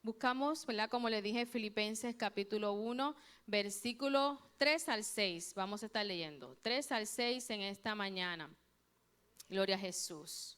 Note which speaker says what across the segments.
Speaker 1: Buscamos, ¿verdad? Como le dije, Filipenses capítulo 1, versículo 3 al 6. Vamos a estar leyendo 3 al 6 en esta mañana. Gloria a Jesús.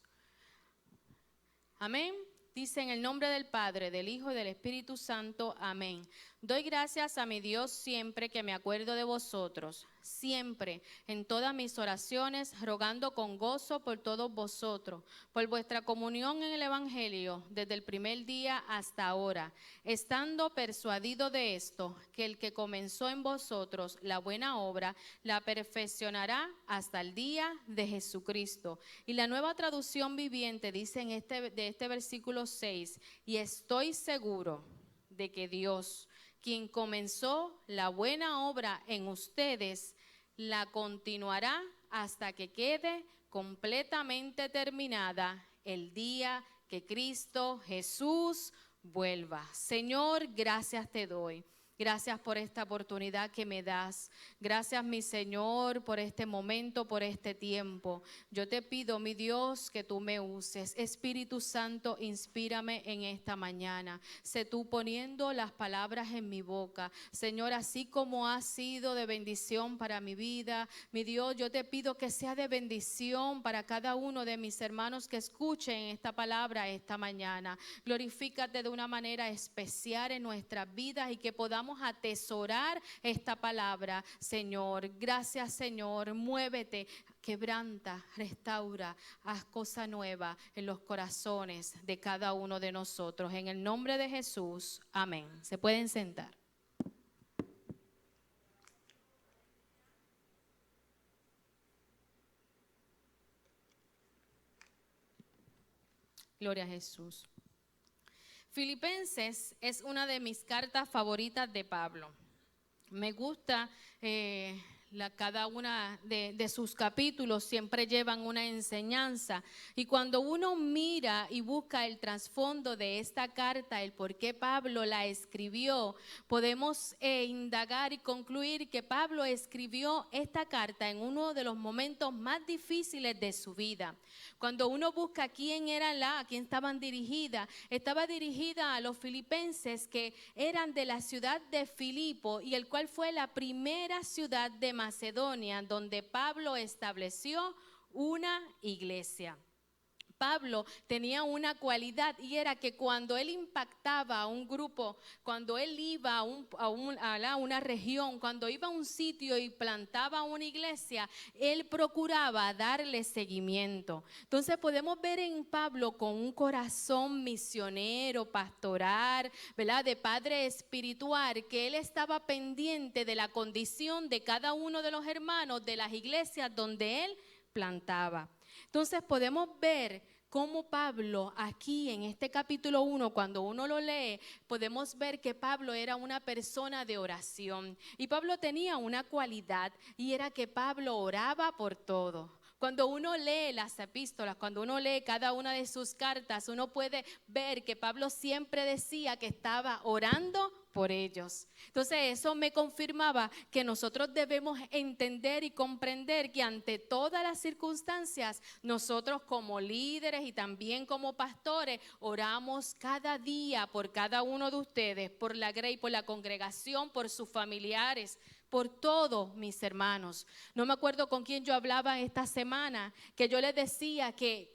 Speaker 1: Amén. Dice en el nombre del Padre, del Hijo y del Espíritu Santo. Amén. Doy gracias a mi Dios siempre que me acuerdo de vosotros, siempre, en todas mis oraciones, rogando con gozo por todos vosotros, por vuestra comunión en el Evangelio, desde el primer día hasta ahora, estando persuadido de esto, que el que comenzó en vosotros la buena obra, la perfeccionará hasta el día de Jesucristo. Y la Nueva Traducción Viviente dice de este versículo 6, y estoy seguro de que Dios, quien comenzó la buena obra en ustedes, la continuará hasta que quede completamente terminada el día que Cristo Jesús vuelva. Señor, gracias te doy. Gracias por esta oportunidad que me das. Gracias, mi Señor, por este momento, por este tiempo. Yo te pido, mi Dios, que tú me uses. Espíritu Santo, inspírame en esta mañana. Sé tú poniendo las palabras en mi boca. Señor, así como ha sido de bendición para mi vida, mi Dios, yo te pido que sea de bendición para cada uno de mis hermanos que escuchen esta palabra esta mañana. Glorifícate de una manera especial en nuestras vidas y que podamos atesorar esta palabra, Señor. Gracias, Señor. Muévete, quebranta, restaura, haz cosa nueva en los corazones de cada uno de nosotros. En el nombre de Jesús, amén. Se pueden sentar. Gloria a Jesús. Filipenses es una de mis cartas favoritas de Pablo. Me gusta cada una de sus capítulos, siempre llevan una enseñanza. Y cuando uno mira y busca el trasfondo de esta carta, el por qué Pablo la escribió, podemos indagar y concluir que Pablo escribió esta carta en uno de los momentos más difíciles de su vida. Cuando uno busca a quién estaban dirigidas, estaba dirigida a los filipenses que eran de la ciudad de Filipo, y el cual fue la primera ciudad de Macedonia donde Pablo estableció una iglesia. Pablo tenía una cualidad, y era que cuando él impactaba a un grupo, cuando él iba a una región, cuando iba a un sitio y plantaba una iglesia, él procuraba darle seguimiento. Entonces podemos ver en Pablo con un corazón misionero, pastoral, ¿verdad? De padre espiritual, que él estaba pendiente de la condición de cada uno de los hermanos de las iglesias donde él plantaba. Entonces podemos ver cómo Pablo aquí en este capítulo 1, cuando uno lo lee, podemos ver que Pablo era una persona de oración. Y Pablo tenía una cualidad, y era que Pablo oraba por todo. Cuando uno lee las epístolas, cuando uno lee cada una de sus cartas, uno puede ver que Pablo siempre decía que estaba orando por ellos. Entonces eso me confirmaba que nosotros debemos entender y comprender que ante todas las circunstancias, nosotros como líderes y también como pastores, oramos cada día por cada uno de ustedes, por la grey, por la congregación, por sus familiares, por todos mis hermanos. No me acuerdo con quién yo hablaba esta semana, que yo les decía que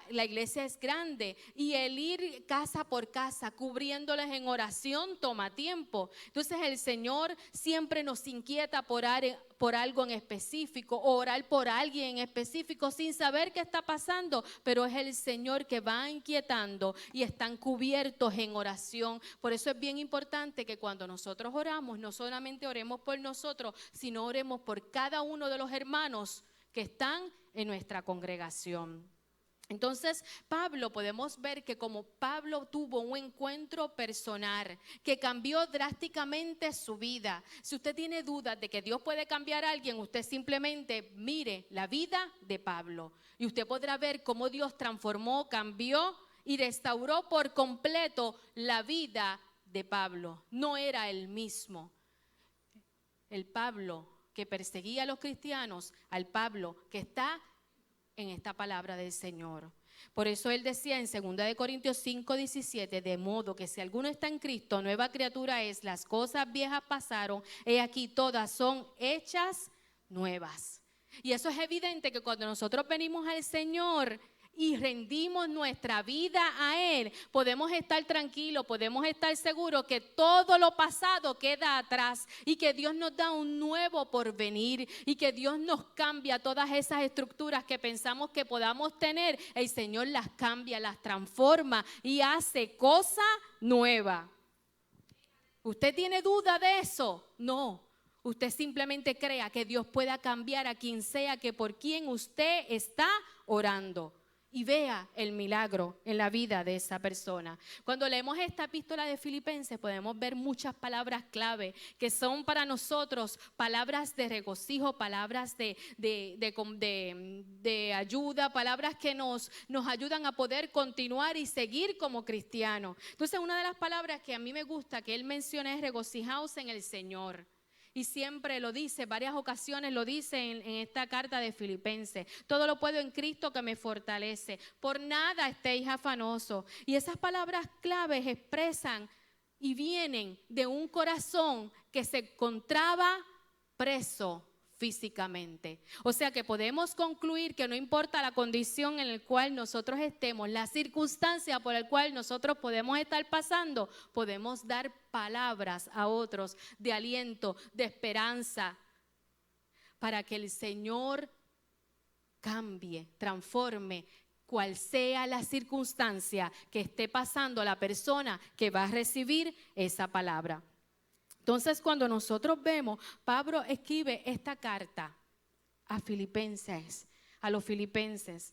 Speaker 1: la iglesia es grande, y el ir casa por casa cubriéndoles en oración toma tiempo. Entonces el Señor siempre nos inquieta por algo en específico, orar por alguien en específico sin saber qué está pasando, pero es el Señor que va inquietando y están cubiertos en oración. Por eso es bien importante que cuando nosotros oramos, no solamente oremos por nosotros, sino oremos por cada uno de los hermanos que están en nuestra congregación. Entonces Pablo, podemos ver que como Pablo tuvo un encuentro personal que cambió drásticamente su vida. Si usted tiene dudas de que Dios puede cambiar a alguien, usted simplemente mire la vida de Pablo y usted podrá ver cómo Dios transformó, cambió y restauró por completo la vida de Pablo. No era el mismo el Pablo que perseguía a los cristianos al Pablo que está en esta palabra del Señor. Por eso él decía en 2 Corintios 5:17, de modo que si alguno está en Cristo, nueva criatura es, las cosas viejas pasaron, he aquí todas son hechas nuevas. Y eso es evidente que cuando nosotros venimos al Señor y rendimos nuestra vida a Él, podemos estar tranquilos, podemos estar seguros que todo lo pasado queda atrás y que Dios nos da un nuevo porvenir y que Dios nos cambia todas esas estructuras que pensamos que podamos tener. El Señor las cambia, las transforma y hace cosa nueva. ¿Usted tiene duda de eso? No. Usted simplemente crea que Dios pueda cambiar a quien sea que por quien usted está orando. Y vea el milagro en la vida de esa persona. Cuando leemos esta epístola de Filipenses podemos ver muchas palabras clave que son para nosotros palabras de regocijo, palabras de ayuda, palabras que nos ayudan a poder continuar y seguir como cristianos. Entonces una de las palabras que a mí me gusta que él menciona es regocijaos en el Señor. Y siempre lo dice, varias ocasiones lo dice en esta carta de Filipenses. Todo lo puedo en Cristo que me fortalece. Por nada estéis afanosos. Y esas palabras claves expresan y vienen de un corazón que se encontraba preso físicamente. O sea que podemos concluir que no importa la condición en la cual nosotros estemos, la circunstancia por la cual nosotros podemos estar pasando, podemos dar palabras a otros de aliento, de esperanza, para que el Señor cambie, transforme, cual sea la circunstancia que esté pasando la persona que va a recibir esa palabra. Entonces, cuando nosotros vemos, Pablo escribe esta carta a los filipenses,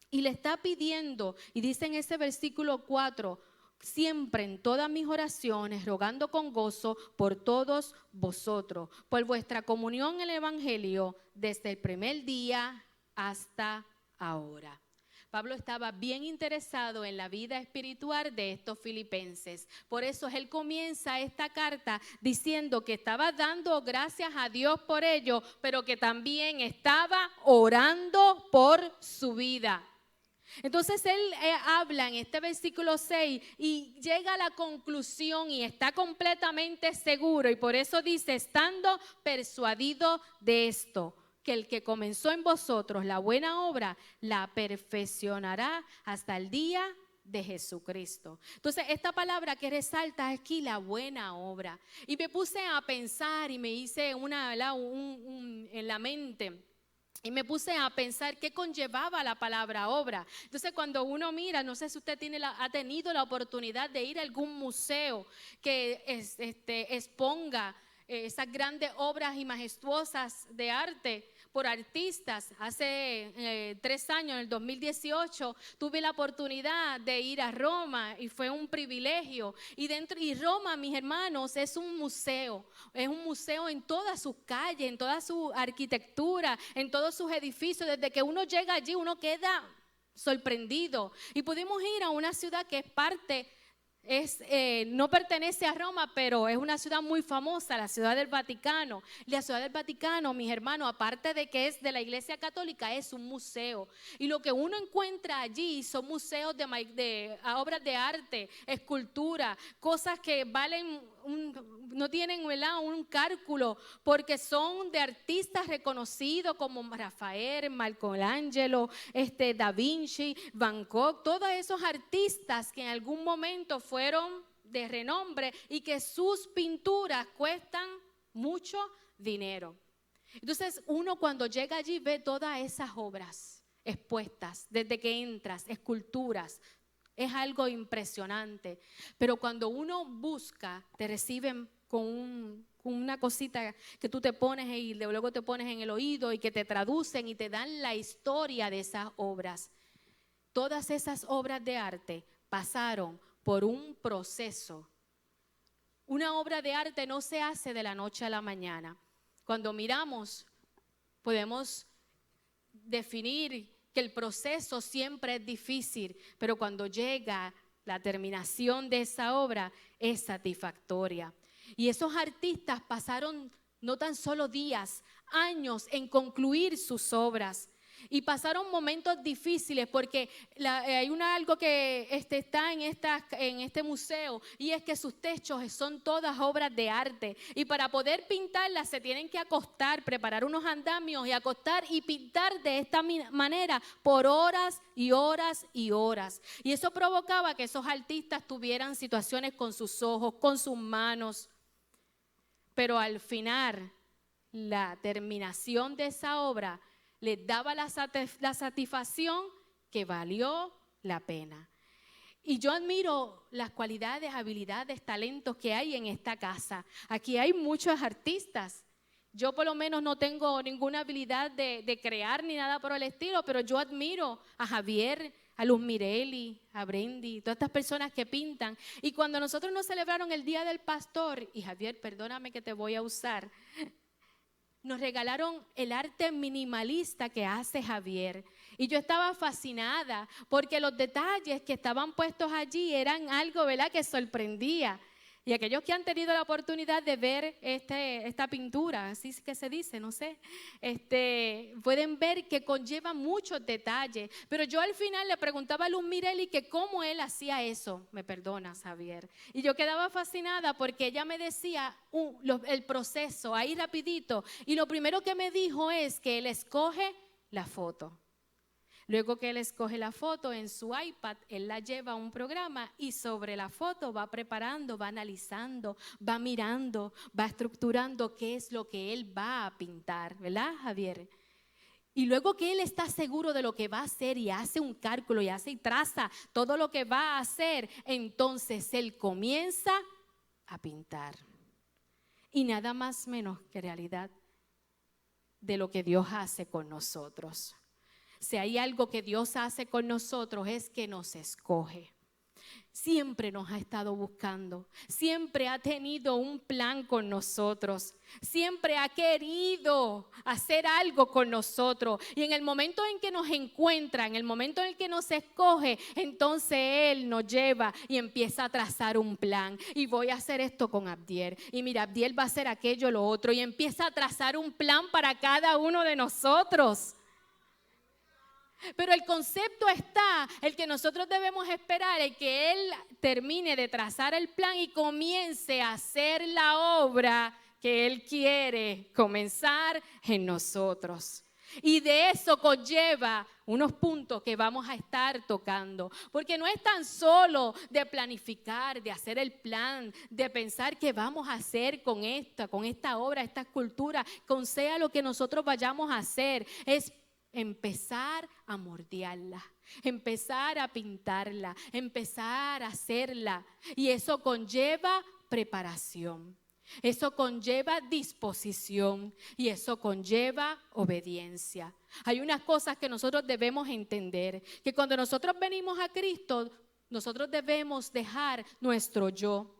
Speaker 1: y le está pidiendo, y dice en ese versículo 4, siempre en todas mis oraciones, rogando con gozo por todos vosotros, por vuestra comunión en el Evangelio, desde el primer día hasta ahora. Pablo estaba bien interesado en la vida espiritual de estos filipenses. Por eso él comienza esta carta diciendo que estaba dando gracias a Dios por ello, pero que también estaba orando por su vida. Entonces él habla en este versículo 6 y llega a la conclusión y está completamente seguro, y por eso dice, estando persuadido de esto, que el que comenzó en vosotros la buena obra, la perfeccionará hasta el día de Jesucristo. Entonces esta palabra que resalta aquí, la buena obra, y me puse a pensar y me hice en la mente. Y me puse a pensar qué conllevaba la palabra obra. Entonces cuando uno mira, no sé si usted ha tenido la oportunidad de ir a algún museo que exponga esas grandes obras y majestuosas de arte por artistas. Hace 3 años, en el 2018, tuve la oportunidad de ir a Roma y fue un privilegio. Y Roma, mis hermanos, es un museo en todas sus calles, en toda su arquitectura, en todos sus edificios. Desde que uno llega allí, uno queda sorprendido. Y pudimos ir a una ciudad que es parte... no pertenece a Roma, pero es una ciudad muy famosa, la Ciudad del Vaticano. La Ciudad del Vaticano, mis hermanos, aparte de que es de la Iglesia Católica, es un museo. Y lo que uno encuentra allí son museos de obras de arte, escultura, cosas que valen, no tienen un cálculo, porque son de artistas reconocidos como Rafael, Michelangelo, Da Vinci, Van Gogh, todos esos artistas que en algún momento fueron de renombre y que sus pinturas cuestan mucho dinero. Entonces uno cuando llega allí ve todas esas obras expuestas, desde que entras, esculturas, es algo impresionante. Pero cuando uno busca, te reciben con una cosita que tú te pones y luego te pones en el oído y que te traducen y te dan la historia de esas obras. Todas esas obras de arte pasaron por un proceso. Una obra de arte no se hace de la noche a la mañana. Cuando miramos, podemos definir que el proceso siempre es difícil, pero cuando llega la terminación de esa obra es satisfactoria. Y esos artistas pasaron no tan solo días, años en concluir sus obras. Y pasaron momentos difíciles porque hay algo que está en este museo, y es que sus techos son todas obras de arte. Y para poder pintarlas se tienen que acostar, preparar unos andamios y acostar y pintar de esta manera por horas y horas y horas. Y eso provocaba que esos artistas tuvieran situaciones con sus ojos, con sus manos. Pero al final, la terminación de esa obra les daba la satisfacción que valió la pena. Y yo admiro las cualidades, habilidades, talentos que hay en esta casa. Aquí hay muchos artistas. Yo por lo menos no tengo ninguna habilidad de crear ni nada por el estilo, pero yo admiro a Javier, a Luz Mireli, a Brendy, todas estas personas que pintan. Y cuando nosotros nos celebraron el Día del Pastor, y Javier, perdóname que te voy a usar, nos regalaron el arte minimalista que hace Javier. Y yo estaba fascinada porque los detalles que estaban puestos allí eran algo, ¿verdad?, que sorprendía. Y aquellos que han tenido la oportunidad de ver esta pintura, así que se dice, no sé, pueden ver que conlleva muchos detalles. Pero yo al final le preguntaba a Luz Mireli que cómo él hacía eso. Me perdonas, Javier. Y yo quedaba fascinada porque ella me decía el proceso ahí rapidito. Y lo primero que me dijo es que él escoge la foto. Luego que él escoge la foto en su iPad, él la lleva a un programa y sobre la foto va preparando, va analizando, va mirando, va estructurando qué es lo que él va a pintar, ¿verdad, Javier? Y luego que él está seguro de lo que va a hacer y hace un cálculo y hace y traza todo lo que va a hacer, entonces él comienza a pintar. Y nada más menos que realidad de lo que Dios hace con nosotros. Si hay algo que Dios hace con nosotros es que nos escoge. Siempre nos ha estado buscando, siempre ha tenido un plan con nosotros, siempre ha querido hacer algo con nosotros. Y en el momento en que nos encuentra, en el momento en el que nos escoge, entonces Él nos lleva y empieza a trazar un plan. Y voy a hacer esto con Abdiel. Y mira, Abdiel va a hacer aquello, lo otro. Y empieza a trazar un plan para cada uno de nosotros. Pero el concepto está, el que nosotros debemos esperar, el que Él termine de trazar el plan y comience a hacer la obra que Él quiere comenzar en nosotros. Y de eso conlleva unos puntos que vamos a estar tocando, porque no es tan solo de planificar, de hacer el plan, de pensar qué vamos a hacer con esta obra, esta escultura, con sea lo que nosotros vayamos a hacer, es empezar a moldearla, empezar a pintarla, empezar a hacerla. Y eso conlleva preparación, eso conlleva disposición y eso conlleva obediencia. Hay unas cosas que nosotros debemos entender, que cuando nosotros venimos a Cristo, nosotros debemos dejar nuestro yo.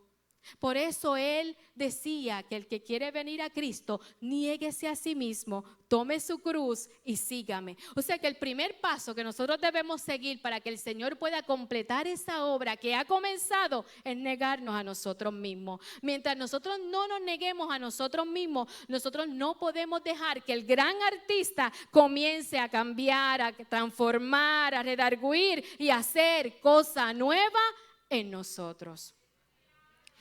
Speaker 1: Por eso Él decía que el que quiere venir a Cristo, niéguese a sí mismo, tome su cruz y sígame. O sea que el primer paso que nosotros debemos seguir para que el Señor pueda completar esa obra que ha comenzado es negarnos a nosotros mismos. Mientras nosotros no nos neguemos a nosotros mismos, nosotros no podemos dejar que el gran artista comience a cambiar, a transformar, a redarguir y a hacer cosa nueva en nosotros.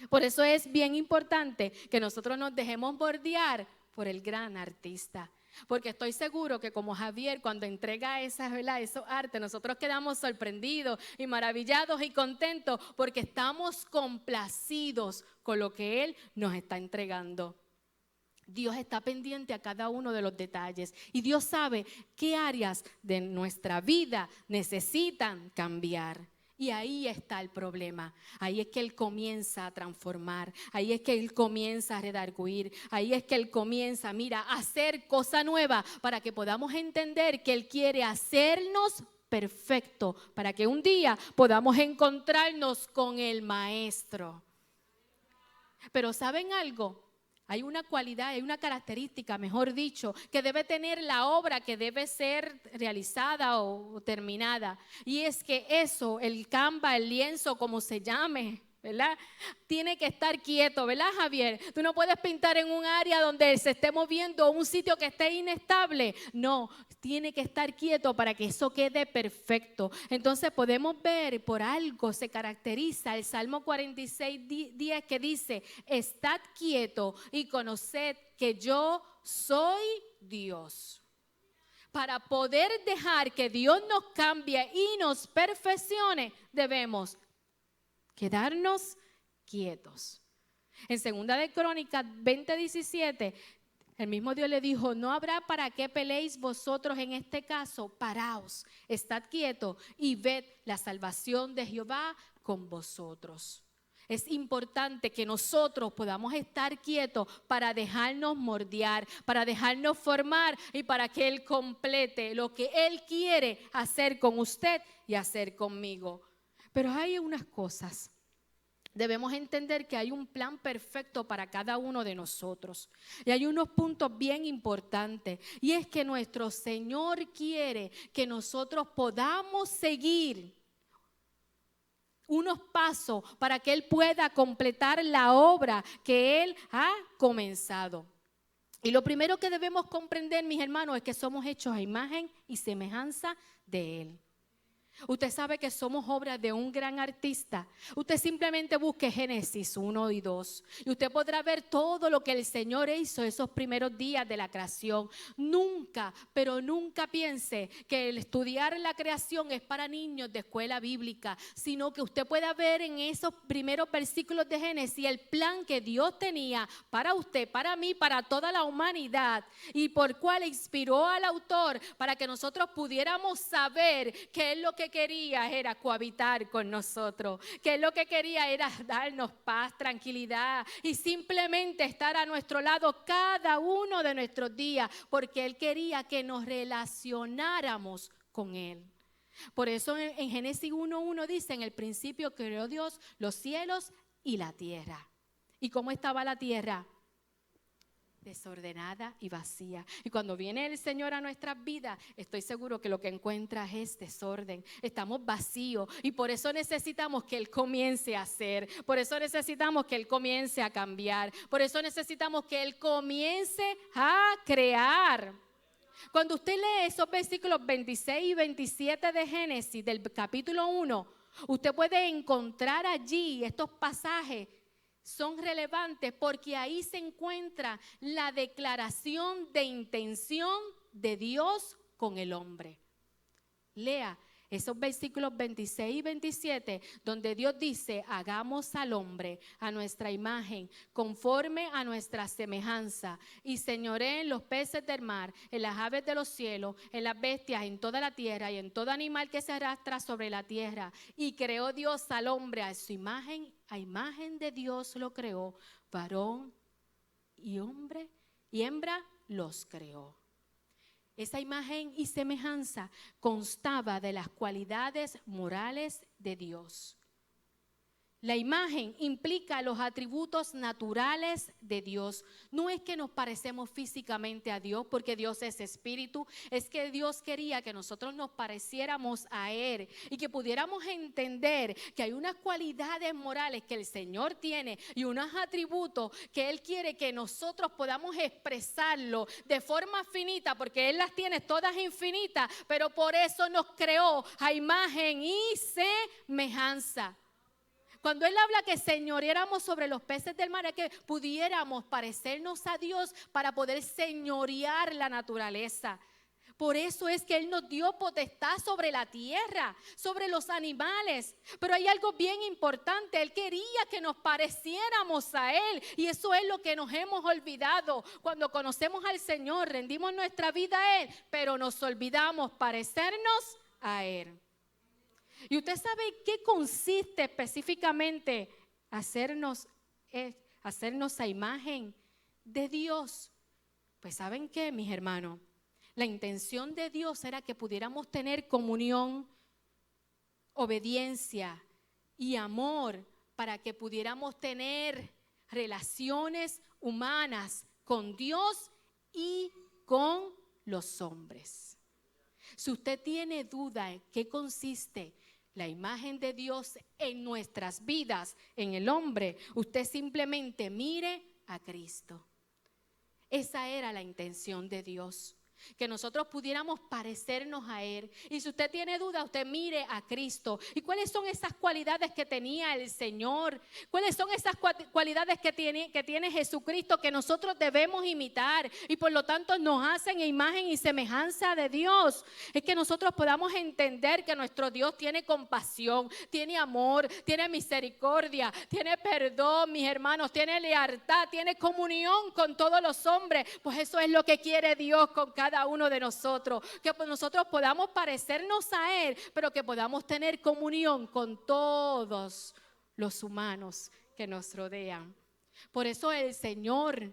Speaker 1: Por eso es bien importante que nosotros nos dejemos bordear por el gran artista. Porque estoy seguro que como Javier, cuando entrega esos artes, nosotros quedamos sorprendidos y maravillados y contentos porque estamos complacidos con lo que Él nos está entregando. Dios está pendiente a cada uno de los detalles y Dios sabe qué áreas de nuestra vida necesitan cambiar. Y ahí está el problema, ahí es que Él comienza a transformar, ahí es que Él comienza a redarguir, ahí es que Él comienza, mira, a hacer cosa nueva para que podamos entender que Él quiere hacernos perfecto, para que un día podamos encontrarnos con el Maestro. Pero ¿saben algo? Hay una cualidad, hay una característica, mejor dicho, que debe tener la obra que debe ser realizada o terminada. Y es que eso, el Canva, el lienzo, como se llame, ¿verdad? Tiene que estar quieto, ¿verdad, Javier? Tú no puedes pintar en un área donde se esté moviendo, un sitio que esté inestable. No, tiene que estar quieto para que eso quede perfecto. Entonces podemos ver, por algo se caracteriza el Salmo 46:10 que dice: estad quieto y conoced que yo soy Dios. Para poder dejar que Dios nos cambie y nos perfeccione, debemos quedarnos quietos. En 2 de Crónicas 20:17, el mismo Dios le dijo: no habrá para qué peleéis vosotros en este caso, paraos, estad quietos y ved la salvación de Jehová con vosotros. Es importante que nosotros podamos estar quietos para dejarnos moldear, para dejarnos formar y para que Él complete lo que Él quiere hacer con usted y hacer conmigo. Pero hay unas cosas. Debemos entender que hay un plan perfecto para cada uno de nosotros. Y hay unos puntos bien importantes. Y es que nuestro Señor quiere que nosotros podamos seguir unos pasos para que Él pueda completar la obra que Él ha comenzado. Y lo primero que debemos comprender, mis hermanos, es que somos hechos a imagen y semejanza de Él. Usted sabe que somos obras de un gran artista. Usted simplemente busque Génesis 1 y 2 y usted podrá ver todo lo que el Señor hizo esos primeros días de la creación. Nunca, pero nunca piense que el estudiar la creación es para niños de escuela bíblica, sino que usted pueda ver en esos primeros versículos de Génesis el plan que Dios tenía para usted, para mí, para toda la humanidad, y por cual inspiró al autor para que nosotros pudiéramos saber que Él lo que quería era cohabitar con nosotros, que Él lo que quería era darnos paz, tranquilidad y simplemente estar a nuestro lado cada uno de nuestros días, porque Él quería que nos relacionáramos con Él. Por eso en Génesis 1:1 dice: en el principio creó Dios los cielos y la tierra. ¿Y cómo estaba la tierra? Desordenada y vacía. Y cuando viene el Señor a nuestras vidas, estoy seguro que lo que encuentra es desorden. Estamos vacíos y por eso necesitamos que Él comience a hacer. Por eso necesitamos que Él comience a cambiar. Por eso necesitamos que Él comience a crear. Cuando usted lee esos versículos 26 y 27 de Génesis, del capítulo 1, usted puede encontrar allí estos pasajes. Son relevantes porque ahí se encuentra la declaración de intención de Dios con el hombre. Lea esos versículos 26 y 27, donde Dios dice: hagamos al hombre a nuestra imagen, conforme a nuestra semejanza, y señoree en los peces del mar, en las aves de los cielos, en las bestias, en toda la tierra y en todo animal que se arrastra sobre la tierra. Y creó Dios al hombre a su imagen, a imagen de Dios lo creó, varón y hombre y hembra los creó. Esa imagen y semejanza constaba de las cualidades morales de Dios. La imagen implica los atributos naturales de Dios. No es que nos parecemos físicamente a Dios, porque Dios es espíritu. Es que Dios quería que nosotros nos pareciéramos a Él y que pudiéramos entender que hay unas cualidades morales que el Señor tiene y unos atributos que Él quiere que nosotros podamos expresarlo de forma finita, porque Él las tiene todas infinitas, pero por eso nos creó a imagen y semejanza. Cuando Él habla que señoreáramos sobre los peces del mar, es que pudiéramos parecernos a Dios para poder señorear la naturaleza. Por eso es que Él nos dio potestad sobre la tierra, sobre los animales. Pero hay algo bien importante: Él quería que nos pareciéramos a Él. Y eso es lo que nos hemos olvidado. Cuando conocemos al Señor, rendimos nuestra vida a Él, pero nos olvidamos parecernos a Él. ¿Y usted sabe qué consiste específicamente hacernos a imagen de Dios? Pues ¿saben qué, mis hermanos? La intención de Dios era que pudiéramos tener comunión, obediencia y amor, para que pudiéramos tener relaciones humanas con Dios y con los hombres. Si usted tiene duda en qué consiste la imagen de Dios en nuestras vidas, en el hombre, usted simplemente mire a Cristo. Esa era la intención de Dios, que nosotros pudiéramos parecernos a Él. Y si usted tiene duda, usted mire a Cristo. ¿Y cuáles son esas cualidades que tenía el Señor? ¿Cuáles son esas cualidades que tiene Jesucristo que nosotros debemos imitar? Y por lo tanto nos hacen imagen y semejanza de Dios. Es que nosotros podamos entender que nuestro Dios tiene compasión, tiene amor, tiene misericordia, tiene perdón, mis hermanos, tiene lealtad, tiene comunión con todos los hombres. Pues eso es lo que quiere Dios con cada uno de nosotros, que nosotros podamos parecernos a Él, pero que podamos tener comunión con todos los humanos que nos rodean. Por eso el Señor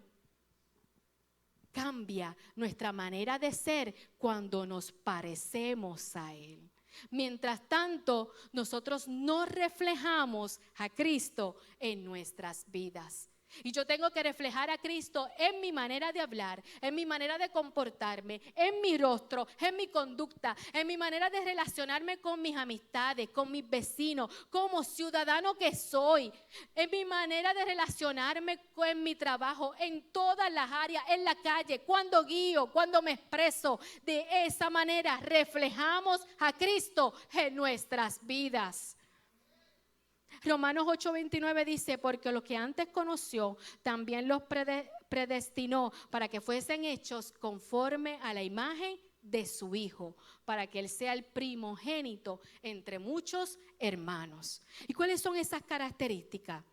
Speaker 1: cambia nuestra manera de ser cuando nos parecemos a Él. Mientras tanto, nosotros no reflejamos a Cristo en nuestras vidas. Y yo tengo que reflejar a Cristo en mi manera de hablar, en mi manera de comportarme, en mi rostro, en mi conducta, en mi manera de relacionarme con mis amistades, con mis vecinos, como ciudadano que soy, en mi manera de relacionarme con mi trabajo, en todas las áreas, en la calle, cuando guío, cuando me expreso. De esa manera reflejamos a Cristo en nuestras vidas. Romanos 8:29 dice, porque los que antes conoció, también los predestinó para que fuesen hechos conforme a la imagen de su Hijo, para que Él sea el primogénito entre muchos hermanos. ¿Y cuáles son esas características?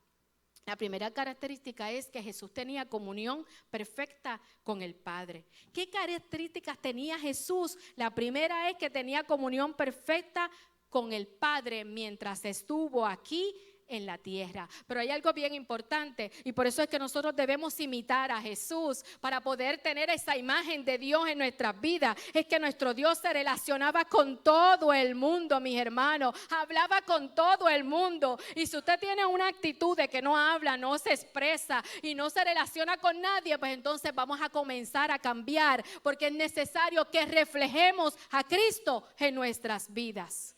Speaker 1: La primera característica es que Jesús tenía comunión perfecta con el Padre. ¿Qué características tenía Jesús? La primera es que tenía comunión perfecta con el Padre mientras estuvo aquí en la tierra. Pero hay algo bien importante y por eso es que nosotros debemos imitar a Jesús para poder tener esa imagen de Dios en nuestras vidas. Es que nuestro Dios se relacionaba con todo el mundo, mis hermanos, hablaba con todo el mundo. Y si usted tiene una actitud de que no habla, no se expresa y no se relaciona con nadie, pues entonces vamos a comenzar a cambiar, porque es necesario que reflejemos a Cristo en nuestras vidas.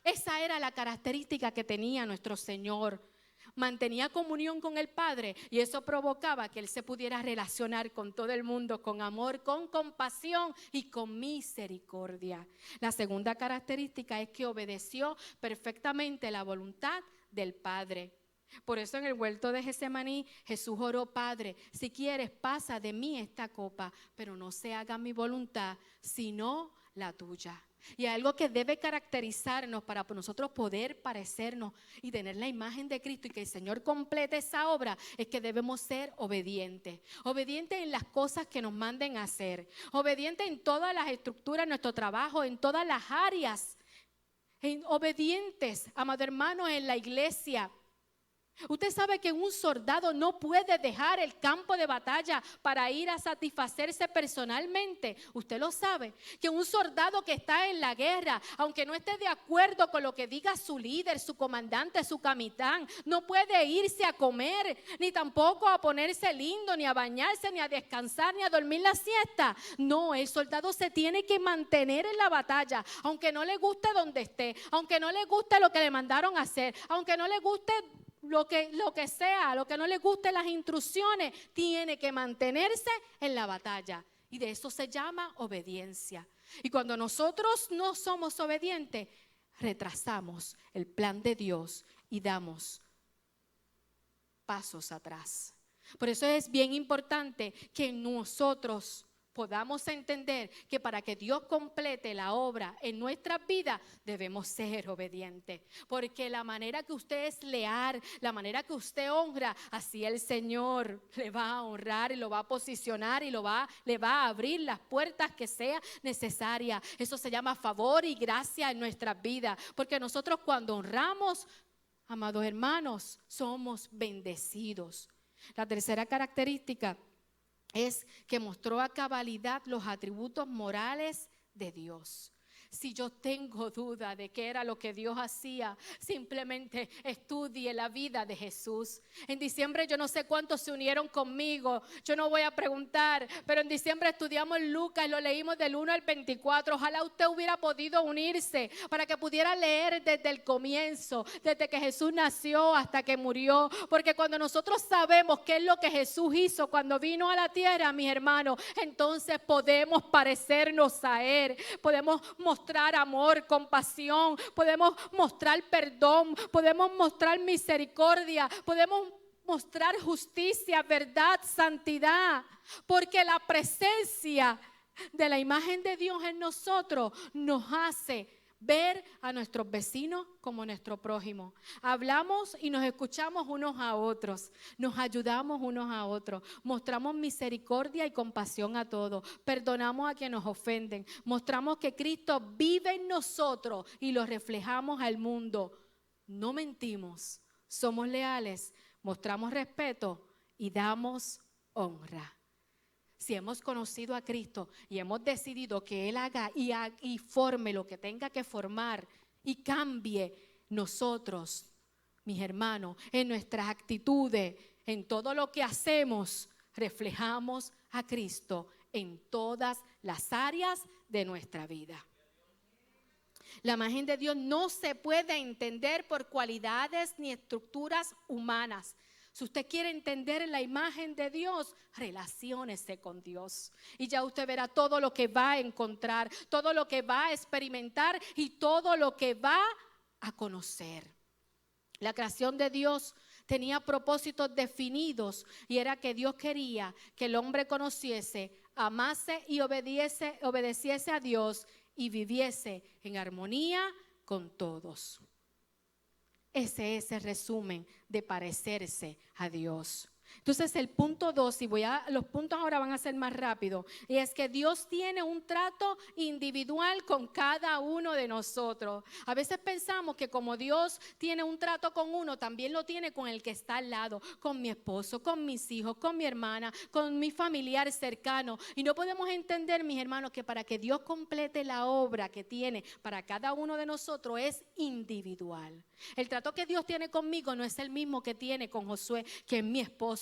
Speaker 1: Esa era la característica que tenía nuestro Señor. Mantenía comunión con el Padre y eso provocaba que Él se pudiera relacionar con todo el mundo con amor, con compasión y con misericordia. La segunda característica es que obedeció perfectamente la voluntad del Padre. Por eso en el huerto de Getsemaní Jesús oró: Padre, si quieres pasa de mí esta copa, pero no se haga mi voluntad sino la tuya. Y algo que debe caracterizarnos para nosotros poder parecernos y tener la imagen de Cristo y que el Señor complete esa obra es que debemos ser obedientes. Obedientes en las cosas que nos manden a hacer. Obedientes en todas las estructuras de nuestro trabajo, en todas las áreas. Obedientes, amado hermano, en la iglesia. Usted sabe que un soldado no puede dejar el campo de batalla para ir a satisfacerse personalmente. Usted lo sabe, que un soldado que está en la guerra, aunque no esté de acuerdo con lo que diga su líder, su comandante, su capitán, no puede irse a comer, ni tampoco a ponerse lindo, ni a bañarse, ni a descansar, ni a dormir la siesta. No, el soldado se tiene que mantener en la batalla, aunque no le guste donde esté, aunque no le guste lo que le mandaron a hacer, aunque no le guste lo que sea, lo que no le guste las instrucciones, tiene que mantenerse en la batalla. Y de eso se llama obediencia. Y cuando nosotros no somos obedientes, retrasamos el plan de Dios y damos pasos atrás. Por eso es bien importante que nosotros podamos entender que para que Dios complete la obra en nuestras vidas debemos ser obedientes, porque la manera que usted es leal, la manera que usted honra, así el Señor le va a honrar y lo va a posicionar y le va a abrir las puertas que sea necesaria. Eso se llama favor y gracia en nuestras vidas, porque nosotros cuando honramos, amados hermanos, somos bendecidos. La tercera característica es que mostró a cabalidad los atributos morales de Dios. Si yo tengo duda de qué era lo que Dios hacía, simplemente estudie la vida de Jesús. En diciembre yo no sé cuántos se unieron conmigo, yo no voy a preguntar, pero en diciembre estudiamos Lucas, lo leímos del 1 al 24. Ojalá usted hubiera podido unirse para que pudiera leer desde el comienzo, desde que Jesús nació hasta que murió. Porque cuando nosotros sabemos qué es lo que Jesús hizo cuando vino a la tierra, mis hermanos, entonces podemos parecernos a Él, podemos mostrar amor, compasión, podemos mostrar perdón, podemos mostrar misericordia, podemos mostrar justicia, verdad, santidad, porque la presencia de la imagen de Dios en nosotros nos hace ver a nuestros vecinos como nuestro prójimo. Hablamos y nos escuchamos unos a otros, nos ayudamos unos a otros, mostramos misericordia y compasión a todos, perdonamos a quienes nos ofenden, mostramos que Cristo vive en nosotros y lo reflejamos al mundo. No mentimos, somos leales, mostramos respeto y damos honra. Si hemos conocido a Cristo y hemos decidido que Él haga y forme lo que tenga que formar y cambie nosotros, mis hermanos, en nuestras actitudes, en todo lo que hacemos, reflejamos a Cristo en todas las áreas de nuestra vida. La imagen de Dios no se puede entender por cualidades ni estructuras humanas. Si usted quiere entender la imagen de Dios, relaciónese con Dios. Y ya usted verá todo lo que va a encontrar, todo lo que va a experimentar y todo lo que va a conocer. La creación de Dios tenía propósitos definidos y era que Dios quería que el hombre conociese, amase y obedeciese a Dios y viviese en armonía con todos. Ese es el resumen de parecerse a Dios. Entonces el punto 2, y los puntos ahora van a ser más rápidos, y es que Dios tiene un trato individual con cada uno de nosotros. A veces pensamos que como Dios tiene un trato con uno, también lo tiene con el que está al lado, con mi esposo, con mis hijos, con mi hermana, con mi familiar cercano. Y no podemos entender, mis hermanos, que para que Dios complete la obra que tiene para cada uno de nosotros es individual. El trato que Dios tiene conmigo no es el mismo que tiene con Josué, que es mi esposo.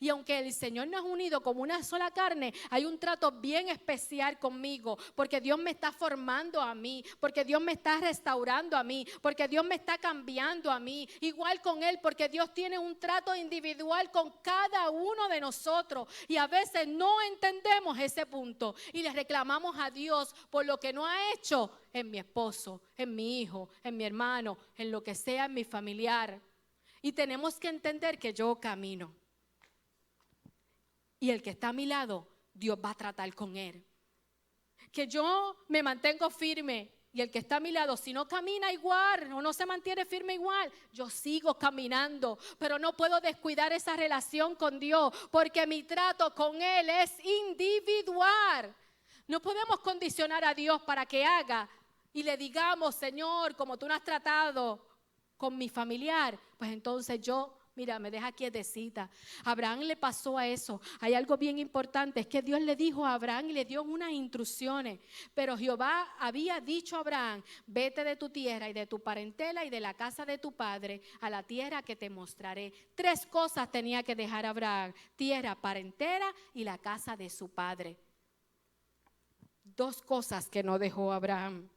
Speaker 1: Y aunque el Señor nos ha unido como una sola carne, hay un trato bien especial conmigo, porque Dios me está formando a mí, porque Dios me está restaurando a mí, porque Dios me está cambiando a mí. Igual con Él, porque Dios tiene un trato individual con cada uno de nosotros. Y a veces no entendemos ese punto y le reclamamos a Dios por lo que no ha hecho en mi esposo, en mi hijo, en mi hermano, en lo que sea, en mi familiar. Y tenemos que entender que yo camino. Y el que está a mi lado, Dios va a tratar con él. Que yo me mantengo firme y el que está a mi lado, si no camina igual o no se mantiene firme igual, yo sigo caminando. Pero no puedo descuidar esa relación con Dios porque mi trato con Él es individual. No podemos condicionar a Dios para que haga y le digamos, Señor, como tú no has tratado con mi familiar, pues entonces mira, me deja quietecita. A Abraham le pasó a eso. Hay algo bien importante, es que Dios le dijo a Abraham y le dio unas instrucciones. Pero Jehová había dicho a Abraham, vete de tu tierra y de tu parentela y de la casa de tu padre a la tierra que te mostraré. 3 cosas tenía que dejar Abraham: tierra, parentela y la casa de su padre. 2 cosas que no dejó Abraham.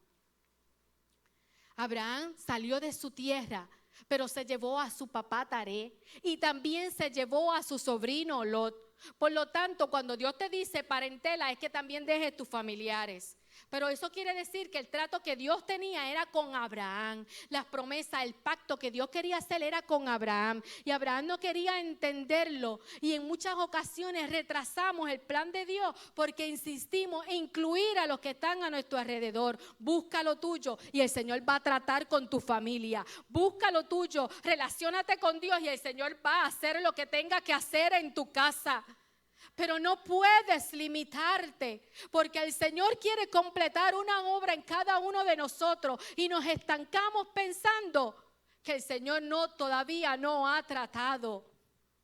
Speaker 1: Abraham salió de su tierra, pero se llevó a su papá Taré y también se llevó a su sobrino Lot. Por lo tanto, cuando Dios te dice parentela, es que también dejes tus familiares. Pero eso quiere decir que el trato que Dios tenía era con Abraham. Las promesas, el pacto que Dios quería hacer era con Abraham. Y Abraham no quería entenderlo. Y en muchas ocasiones retrasamos el plan de Dios porque insistimos en incluir a los que están a nuestro alrededor. Busca lo tuyo y el Señor va a tratar con tu familia. Busca lo tuyo, relaciónate con Dios y el Señor va a hacer lo que tenga que hacer en tu casa. Pero no puedes limitarte porque el Señor quiere completar una obra en cada uno de nosotros y nos estancamos pensando que el Señor todavía no ha tratado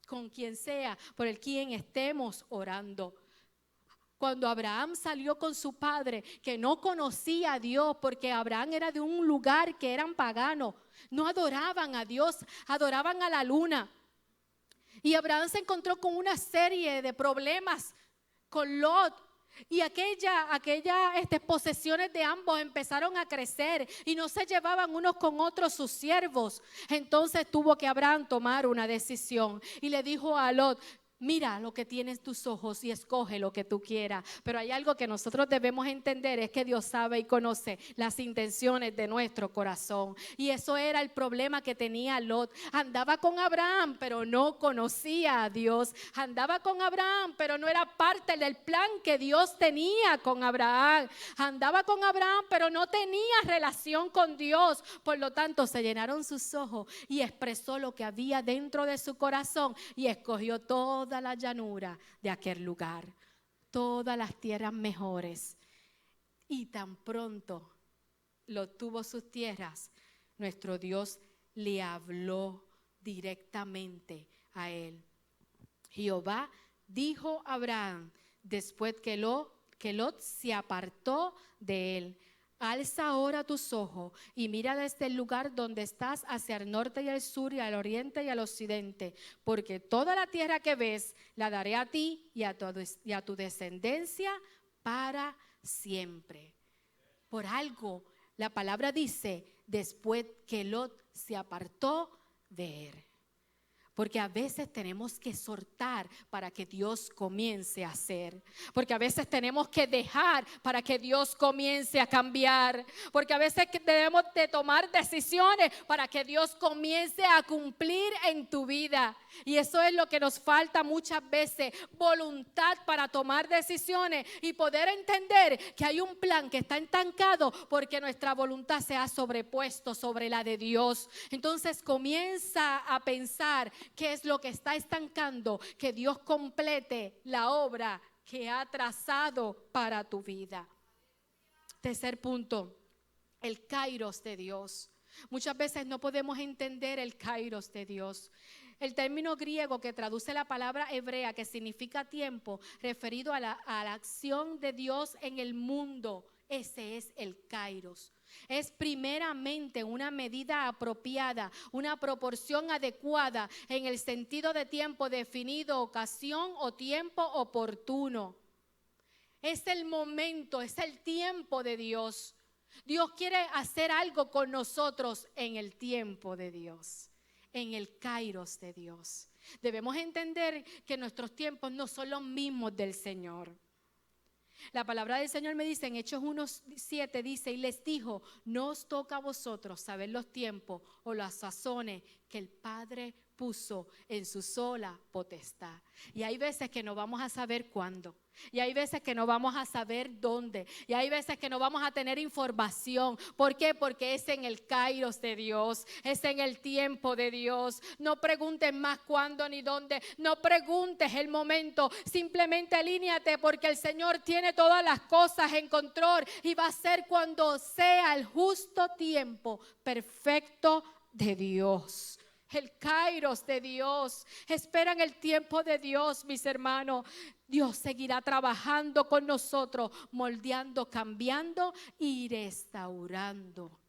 Speaker 1: con quien sea por el quien estemos orando. Cuando Abraham salió con su padre, que no conocía a Dios, porque Abraham era de un lugar que eran paganos, no adoraban a Dios, adoraban a la luna. Y Abraham se encontró con una serie de problemas con Lot. Y aquellas posesiones de ambos empezaron a crecer y no se llevaban unos con otros sus siervos. Entonces tuvo que Abraham tomar una decisión y le dijo a Lot: mira lo que tienes tus ojos y escoge lo que tú quieras. Pero hay algo que nosotros debemos entender, es que Dios sabe y conoce las intenciones de nuestro corazón. Y eso era el problema que tenía Lot. Andaba con Abraham, pero no conocía a Dios. Andaba con Abraham, pero no era parte del plan que Dios tenía con Abraham. Andaba con Abraham, pero no tenía relación con Dios. Por lo tanto, se llenaron sus ojos y expresó lo que había dentro de su corazón y escogió toda la llanura de aquel lugar, todas las tierras mejores. Y tan pronto lo tuvo sus tierras, nuestro Dios le habló directamente a él. Jehová dijo a Abraham, después que Lot se apartó de él: alza ahora tus ojos y mira desde el lugar donde estás hacia el norte y al sur y al oriente y al occidente, porque toda la tierra que ves la daré a ti y a tu descendencia para siempre. Por algo la palabra dice, después que Lot se apartó de él. Porque a veces tenemos que soltar para que Dios comience a hacer. Porque a veces tenemos que dejar para que Dios comience a cambiar. Porque a veces debemos de tomar decisiones para que Dios comience a cumplir en tu vida. Y eso es lo que nos falta muchas veces, voluntad para tomar decisiones y poder entender que hay un plan que está estancado porque nuestra voluntad se ha sobrepuesto sobre la de Dios. Entonces comienza a pensar qué es lo que está estancando, que Dios complete la obra que ha trazado para tu vida. Tercer punto, el kairos de Dios. Muchas veces no podemos entender el kairos de Dios. El término griego que traduce la palabra hebrea, que significa tiempo, referido a la acción de Dios en el mundo, ese es el kairos. Es primeramente una medida apropiada, una proporción adecuada en el sentido de tiempo definido, ocasión o tiempo oportuno. Es el momento, es el tiempo de Dios. Dios quiere hacer algo con nosotros en el tiempo de Dios, en el kairos de Dios. Debemos entender que nuestros tiempos no son los mismos del Señor. La palabra del Señor me dice en Hechos 1:7, dice: y les dijo, no os toca a vosotros saber los tiempos o las sazones que el Padre puso en su sola potestad. Y hay veces que no vamos a saber cuándo. Y hay veces que no vamos a saber dónde. Y hay veces que no vamos a tener información. ¿Por qué? Porque es en el kairos de Dios. Es en el tiempo de Dios. No preguntes más cuándo ni dónde. No preguntes el momento. Simplemente alíñate, porque el Señor tiene todas las cosas en control. Y va a ser cuando sea el justo tiempo perfecto de Dios. El kairos de Dios. Esperan el tiempo de Dios, mis hermanos. Dios seguirá trabajando con nosotros, moldeando, cambiando y restaurando.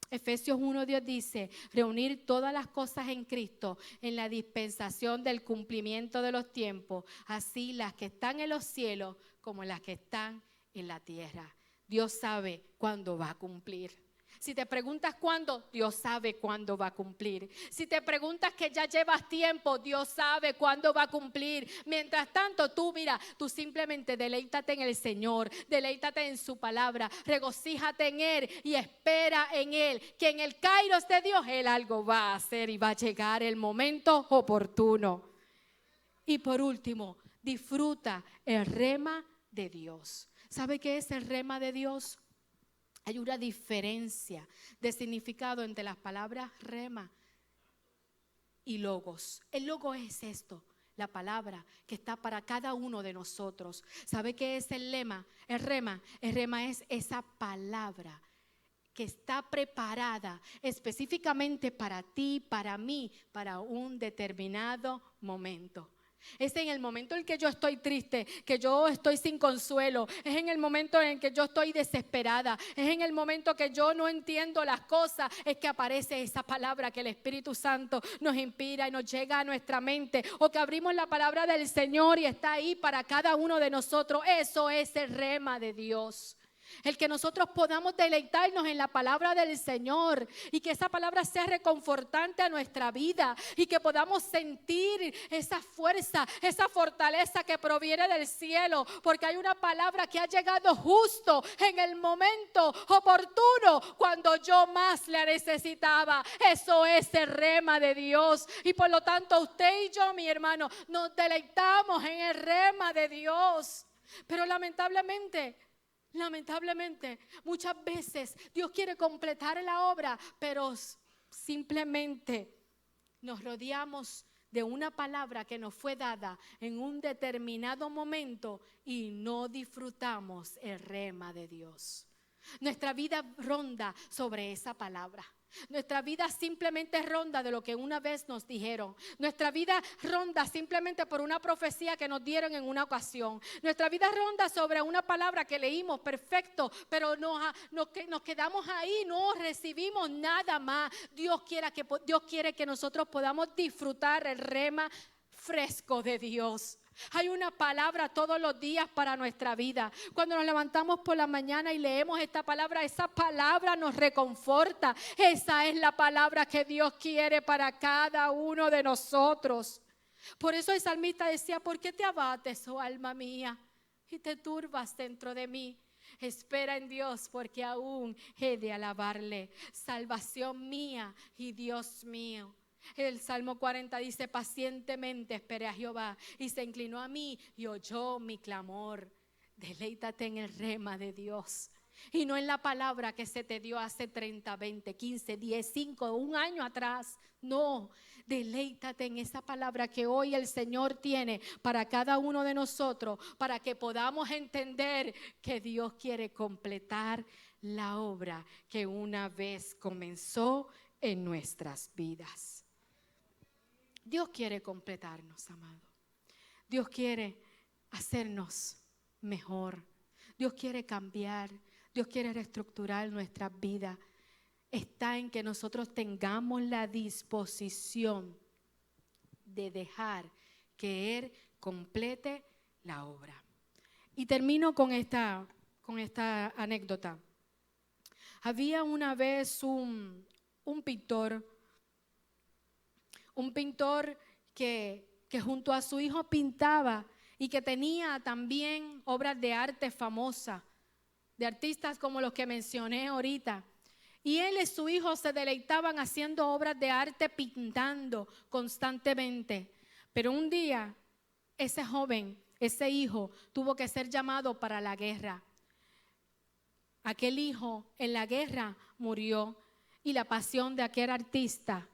Speaker 1: Efesios 1:10 dice: reunir todas las cosas en Cristo en la dispensación del cumplimiento de los tiempos, así las que están en los cielos como las que están en la tierra. Dios sabe cuándo va a cumplir. Si te preguntas cuándo, Dios sabe cuándo va a cumplir. Si te preguntas que ya llevas tiempo, Dios sabe cuándo va a cumplir. Mientras tanto, tú simplemente deleítate en el Señor, deleítate en su palabra, regocíjate en Él y espera en Él, que en el kairos de Dios Él algo va a hacer y va a llegar el momento oportuno. Y por último, disfruta el rema de Dios. ¿Sabe qué es el rema de Dios? Hay una diferencia de significado entre las palabras rema y logos. El logo es esto, la palabra que está para cada uno de nosotros. ¿Sabe qué es el lema? El rema es esa palabra que está preparada específicamente para ti, para mí, para un determinado momento. Es en el momento en que yo estoy triste, que yo estoy sin consuelo. Es en el momento en que yo estoy desesperada. Es en el momento que yo no entiendo las cosas. Es que aparece esa palabra que el Espíritu Santo nos inspira y nos llega a nuestra mente. O que abrimos la palabra del Señor y está ahí para cada uno de nosotros. Eso es el rema de Dios. El que nosotros podamos deleitarnos en la palabra del Señor y que esa palabra sea reconfortante a nuestra vida y que podamos sentir esa fuerza, esa fortaleza que proviene del cielo, porque hay una palabra que ha llegado justo en el momento oportuno cuando yo más la necesitaba. Eso es el rema de Dios y por lo tanto usted y yo, mi hermano, nos deleitamos en el rema de Dios. Pero lamentablemente, muchas veces Dios quiere completar la obra, pero simplemente nos rodeamos de una palabra que nos fue dada en un determinado momento y no disfrutamos el rema de Dios. Nuestra vida ronda sobre esa palabra. Nuestra vida simplemente ronda de lo que una vez nos dijeron. Nuestra vida ronda simplemente por una profecía que nos dieron en una ocasión. Nuestra vida ronda sobre una palabra que leímos, perfecto, pero nos quedamos ahí, no recibimos nada más. Dios quiere que nosotros podamos disfrutar el rema fresco de Dios. Hay una palabra todos los días para nuestra vida. Cuando nos levantamos por la mañana y leemos esta palabra, esa palabra nos reconforta. Esa es la palabra que Dios quiere para cada uno de nosotros. Por eso el salmista decía: ¿por qué te abates, oh alma mía, y te turbas dentro de mí? Espera en Dios, porque aún he de alabarle, salvación mía y Dios mío. El Salmo 40 dice: pacientemente esperé a Jehová y se inclinó a mí y oyó mi clamor. Deleítate en el rema de Dios y no en la palabra que se te dio hace 30, 20, 15, 10, 5, un año atrás. No, deleítate en esa palabra que hoy el Señor tiene para cada uno de nosotros, para que podamos entender que Dios quiere completar la obra que una vez comenzó en nuestras vidas. Dios quiere completarnos, amado. Dios quiere hacernos mejor. Dios quiere cambiar. Dios quiere reestructurar nuestras vidas. Está en que nosotros tengamos la disposición de dejar que Él complete la obra. Y termino con esta anécdota. Había una vez un pintor que junto a su hijo pintaba y que tenía también obras de arte famosas, de artistas como los que mencioné ahorita. Y él y su hijo se deleitaban haciendo obras de arte, pintando constantemente. Pero un día, ese joven, ese hijo, tuvo que ser llamado para la guerra. Aquel hijo en la guerra murió y la pasión de aquel artista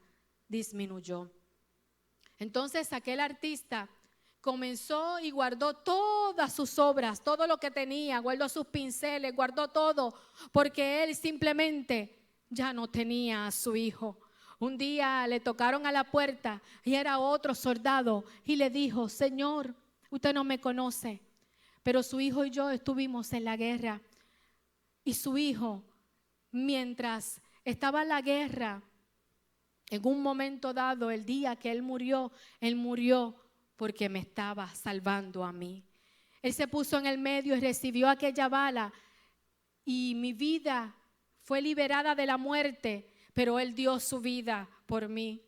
Speaker 1: disminuyó. Entonces aquel artista comenzó y guardó todas sus obras, todo lo que tenía, guardó sus pinceles, guardó todo, porque él simplemente ya no tenía a su hijo. Un día le tocaron a la puerta y era otro soldado y le dijo: Señor, usted no me conoce, pero su hijo y yo estuvimos en la guerra. Y su hijo, mientras estaba en la guerra, en un momento dado, el día que él murió porque me estaba salvando a mí. Él se puso en el medio y recibió aquella bala y mi vida fue liberada de la muerte, pero él dio su vida por mí.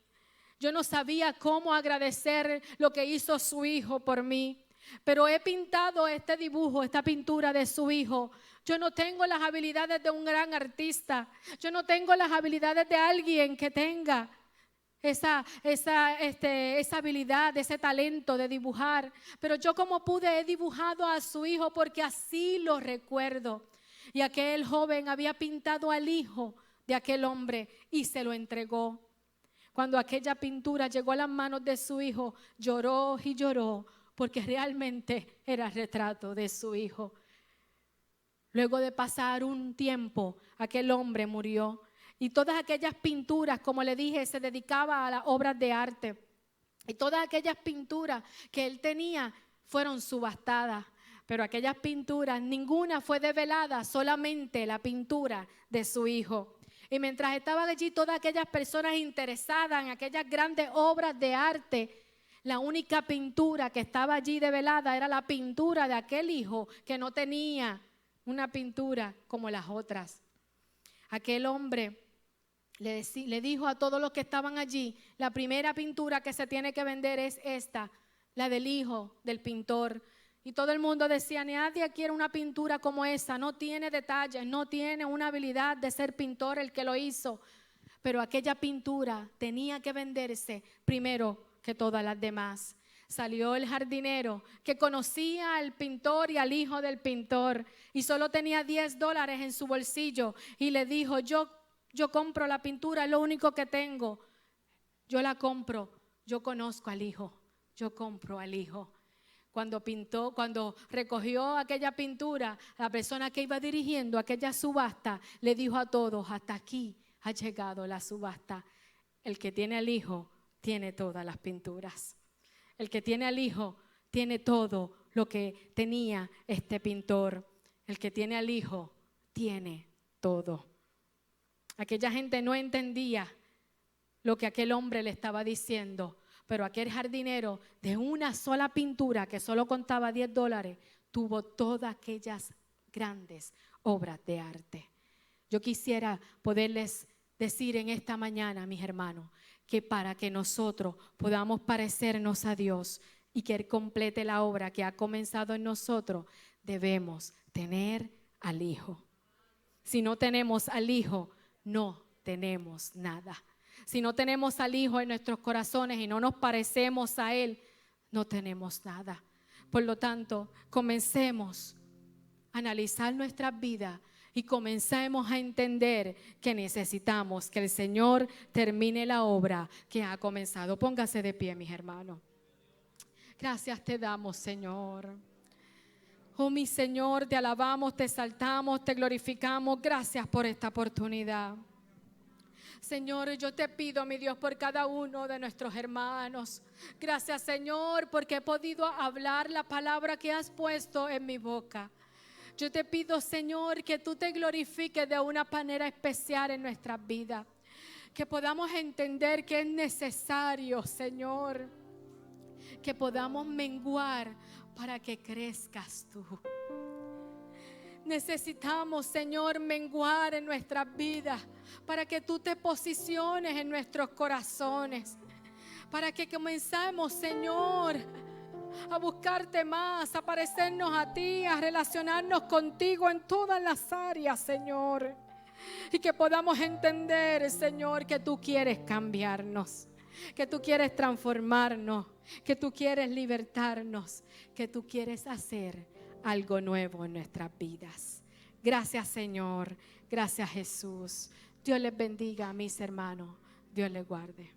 Speaker 1: Yo no sabía cómo agradecer lo que hizo su hijo por mí, pero he pintado este dibujo, esta pintura de su hijo. Yo no tengo las habilidades de un gran artista. Yo no tengo las habilidades de alguien que tenga esa habilidad, ese talento de dibujar. Pero yo, como pude, he dibujado a su hijo porque así lo recuerdo. Y aquel joven había pintado al hijo de aquel hombre y se lo entregó. Cuando aquella pintura llegó a las manos de su hijo, lloró y lloró porque realmente era el retrato de su hijo. Luego de pasar un tiempo, aquel hombre murió y todas aquellas pinturas, como le dije, se dedicaba a las obras de arte. Y todas aquellas pinturas que él tenía fueron subastadas. Pero aquellas pinturas, ninguna fue develada, solamente la pintura de su hijo. Y mientras estaban allí todas aquellas personas interesadas en aquellas grandes obras de arte, la única pintura que estaba allí develada era la pintura de aquel hijo que no tenía una pintura como las otras. Aquel hombre le dijo a todos los que estaban allí, la primera pintura que se tiene que vender es esta, la del hijo del pintor. Y todo el mundo decía, nadie quiere una pintura como esa, no tiene detalles, no tiene una habilidad de ser pintor el que lo hizo. Pero aquella pintura tenía que venderse primero que todas las demás. Salió el jardinero que conocía al pintor y al hijo del pintor y solo tenía $10 en su bolsillo y le dijo, yo compro la pintura, es lo único que tengo. Yo la compro, yo conozco al hijo, yo compro al hijo. Cuando recogió aquella pintura, la persona que iba dirigiendo aquella subasta le dijo a todos, hasta aquí ha llegado la subasta. El que tiene al hijo tiene todas las pinturas. El que tiene al hijo tiene todo lo que tenía este pintor. El que tiene al hijo tiene todo. Aquella gente no entendía lo que aquel hombre le estaba diciendo. Pero aquel jardinero de una sola pintura que solo contaba $10 tuvo todas aquellas grandes obras de arte. Yo quisiera poderles decir en esta mañana, mis hermanos, que para que nosotros podamos parecernos a Dios y que Él complete la obra que ha comenzado en nosotros, debemos tener al Hijo. Si no tenemos al Hijo, no tenemos nada. Si no tenemos al Hijo en nuestros corazones y no nos parecemos a Él, no tenemos nada. Por lo tanto, comencemos a analizar nuestras vidas y comencemos a entender que necesitamos que el Señor termine la obra que ha comenzado. Póngase de pie, mis hermanos. Gracias te damos, Señor. Oh, mi Señor, te alabamos, te exaltamos, te glorificamos. Gracias por esta oportunidad. Señor, yo te pido, mi Dios, por cada uno de nuestros hermanos. Gracias, Señor, porque he podido hablar la palabra que has puesto en mi boca. Yo te pido, Señor, que tú te glorifiques de una manera especial en nuestras vidas. Que podamos entender que es necesario, Señor, que podamos menguar para que crezcas tú. Necesitamos, Señor, menguar en nuestras vidas para que tú te posiciones en nuestros corazones. Para que comencemos, Señor, a buscarte más, a parecernos a ti, a relacionarnos contigo en todas las áreas, Señor. Y que podamos entender, Señor, que tú quieres cambiarnos, que tú quieres transformarnos, que tú quieres libertarnos, que tú quieres hacer algo nuevo en nuestras vidas. Gracias, Señor. Gracias, Jesús. Dios les bendiga a mis hermanos. Dios les guarde.